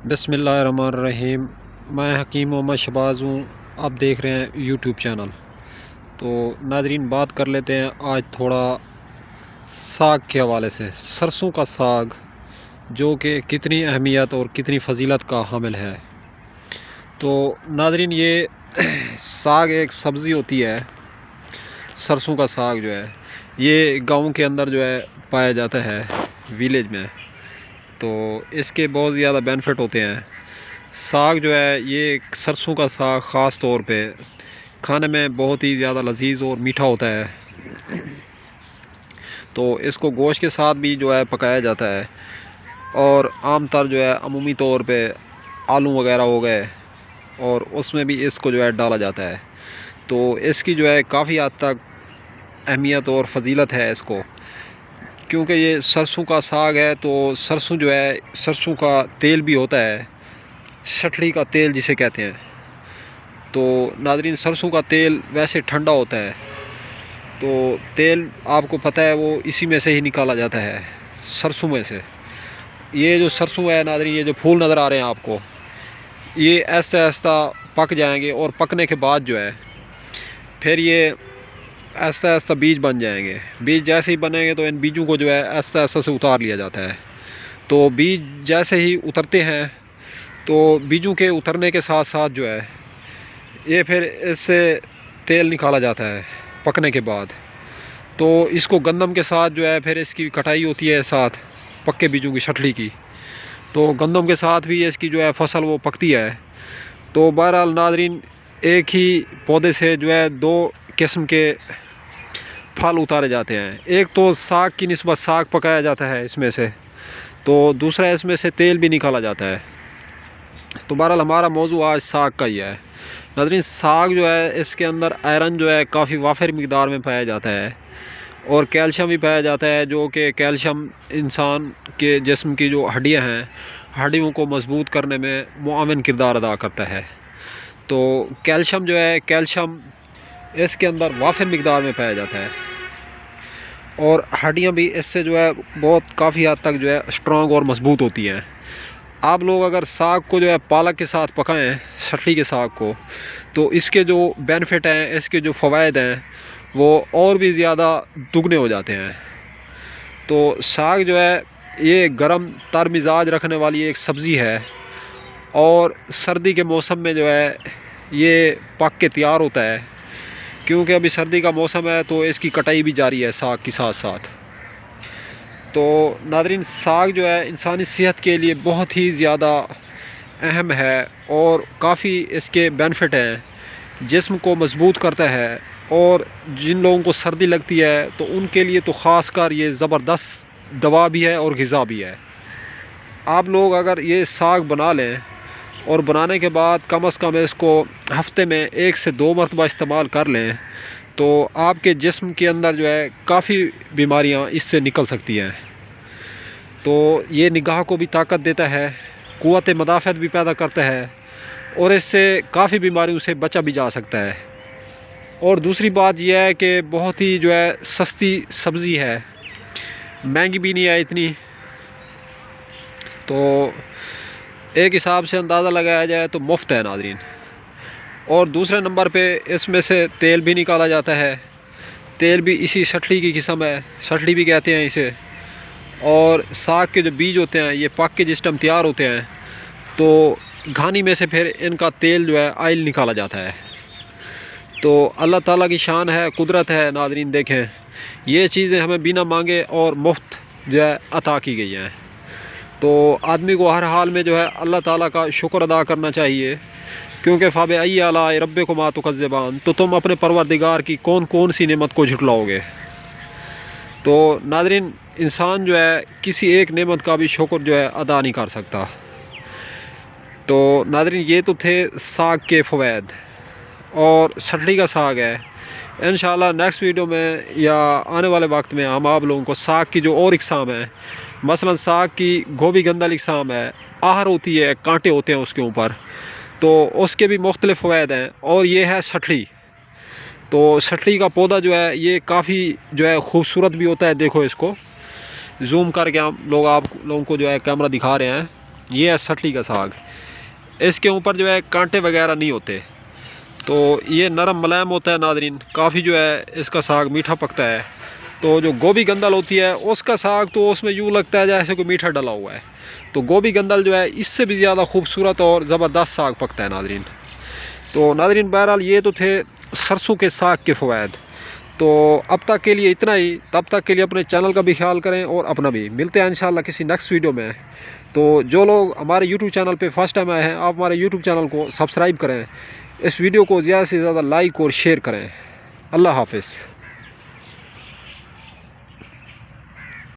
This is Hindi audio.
बिस्मिल्लाहिर्रहमानिर्रहीम। मैं हकीम मोहम्मद शहबाज हूँ। आप देख रहे हैं यूट्यूब चैनल। तो नाज़रीन, बात कर लेते हैं आज थोड़ा साग के हवाले से। सरसों का साग जो कि कितनी अहमियत और कितनी फ़जीलत का हामिल है। तो नाज़रीन, ये साग एक सब्ज़ी होती है। सरसों का साग जो है ये गांव के अंदर जो है पाया जाता है, विलेज में। तो इसके बहुत ज़्यादा बेनिफिट होते हैं। साग जो है ये सरसों का साग ख़ास तौर पे खाने में बहुत ही ज़्यादा लजीज और मीठा होता है। तो इसको गोश्त के साथ भी जो है पकाया जाता है, और आमतौर जो है अमूमी तौर पे आलू वगैरह हो गए और उसमें भी इसको जो है डाला जाता है। तो इसकी जो है काफ़ी हद तक अहमियत और फजीलत है इसको, क्योंकि ये सरसों का साग है। तो सरसों जो है, सरसों का तेल भी होता है, सठड़ी का तेल जिसे कहते हैं। तो नाज़रीन, सरसों का तेल वैसे ठंडा होता है, तो तेल आपको पता है वो इसी में से ही निकाला जाता है, सरसों में से। ये जो सरसों है नाज़रीन, ये जो फूल नज़र आ रहे हैं आपको, ये ऐसा ऐसा पक जाएंगे, और पकने के बाद जो है फिर ये ऐसा ऐसा बीज बन जाएंगे। बीज जैसे ही बनेंगे तो इन बीजों को जो है ऐसा ऐसा से उतार लिया जाता है। तो बीज जैसे ही उतरते हैं, तो बीजों के उतरने के साथ साथ जो है ये फिर इससे तेल निकाला जाता है पकने के बाद। तो इसको गंदम के साथ जो है फिर इसकी कटाई होती है, साथ पक्के बीजों की सठली की। तो गंदम के साथ भी इसकी जो है फसल वो पकती है। तो बहरहाल नाज़रीन, एक ही पौधे से जो है दो किस्म के फल उतारे जाते हैं। एक तो साग की निस्बत साग पकाया जाता है इसमें से, तो दूसरा इसमें से तेल भी निकाला जाता है। तो बहरहाल हमारा मौजू आज साग का ही है। नाज़रीन, साग जो है इसके अंदर आयरन जो है काफ़ी वाफिर मिकदार में पाया जाता है, और कैल्शियम भी पाया जाता है, जो कि कैल्शियम इंसान के जिस्म की जो हड्डियां हैं, हड्डियों को मजबूत करने में मुआविन किरदार अदा करता है। तो कैल्शियम जो है, कैल्शियम इसके अंदर वाफिर मिकदार में पाया जाता है, और हड्डियां भी इससे जो है बहुत काफ़ी हद तक जो है स्ट्रॉन्ग और मजबूत होती हैं। आप लोग अगर साग को जो है पालक के साथ पकाएं, सठली के साग को, तो इसके जो बेनिफिट हैं, इसके जो फ़वाइद हैं, वो और भी ज़्यादा दुगने हो जाते हैं। तो साग जो है ये गर्म तर मिजाज रखने वाली एक सब्ज़ी है, और सर्दी के मौसम में जो है ये पक के तैयार होता है, क्योंकि अभी सर्दी का मौसम है तो इसकी कटाई भी जारी है साग के साथ साथ। तो नाज़रीन, साग जो है इंसानी सेहत के लिए बहुत ही ज़्यादा अहम है, और काफ़ी इसके बेनिफिट हैं। जिस्म को मजबूत करता है, और जिन लोगों को सर्दी लगती है तो उनके लिए तो ख़ास कर ये ज़बरदस्त दवा भी है और ग़िज़ा भी है। आप लोग अगर ये साग बना लें, और बनाने के बाद कम से कम इसको हफ्ते में 1 से 2 मरतबा इस्तेमाल कर लें, तो आपके जिस्म के अंदर जो है काफ़ी बीमारियां इससे निकल सकती हैं। तो ये निगाह को भी ताकत देता है, क़ुव्वत मदाफ़त भी पैदा करता है, और इससे काफ़ी बीमारियों से बचा भी जा सकता है। और दूसरी बात यह है कि बहुत ही जो है सस्ती सब्ज़ी है, महंगी भी नहीं है इतनी। तो एक हिसाब से अंदाज़ा लगाया जाए तो मुफ्त है नाज़रीन। और दूसरे नंबर पे इसमें से तेल भी निकाला जाता है। तेल भी इसी सठली की किस्म है, सठली भी कहते हैं इसे। और साग के जो बीज होते हैं ये पक के जिस टाइम तैयार होते हैं, तो घानी में से फिर इनका तेल जो है आयल निकाला जाता है। तो अल्लाह ताला की शान है, कुदरत है नाज़रीन। देखें, ये चीज़ें हमें बिना मांगे और मुफ्त जो है अता की गई हैं। तो आदमी को हर हाल में जो है अल्लाह ताला का शुक्र अदा करना चाहिए, क्योंकि फ़ाबे अय्यि आलाइ रब्बिकुमा तुकज़्ज़िबान, तो तुम अपने परवरदिगार की कौन कौन सी नेमत को झुटलाओगे। तो नाज़रीन, इंसान जो है किसी एक नेमत का भी शुक्र जो है अदा नहीं कर सकता। तो नाज़रीन, ये तो थे साग के फ़वाइद, और सठली का साग है। इंशाअल्लाह नेक्स्ट वीडियो में या आने वाले वक्त में हम आप लोगों को साग की जो और इकसाम है, मसलन साग की गोभी गंदल इकसाम है, आहर होती है, कांटे होते हैं उसके ऊपर, तो उसके भी मुख्तलिफ फ़वाइद हैं। और ये है सठली। तो सठली का पौधा जो है ये काफ़ी जो है ख़ूबसूरत भी होता है। देखो, इसको जूम करके हम लोग आप लोगों को जो है कैमरा दिखा रहे हैं। ये है सटली का साग। इसके ऊपर जो है कांटे वगैरह नहीं होते, तो ये नरम मुलायम होता है नादरीन। काफ़ी जो है इसका साग मीठा पकता है। तो जो गोभी गंदल होती है उसका साग तो उसमें यूँ लगता है जैसे कोई मीठा डला हुआ है। तो गोभी गंदल जो है इससे भी ज़्यादा खूबसूरत और ज़बरदस्त साग पकता है नादरीन। तो नादरीन बहरहाल ये तो थे सरसों के साग के फ़वाद। तो अब तक के लिए इतना ही। तब तक के लिए अपने चैनल का भी ख्याल करें और अपना भी। मिलते हैं इंशाल्लाह किसी नेक्स्ट वीडियो में। तो जो लोग हमारे यूट्यूब चैनल पे फर्स्ट टाइम आए हैं, आप हमारे यूट्यूब चैनल को सब्सक्राइब करें, इस वीडियो को ज़्यादा से ज़्यादा लाइक और शेयर करें। अल्लाह हाफ़िज़।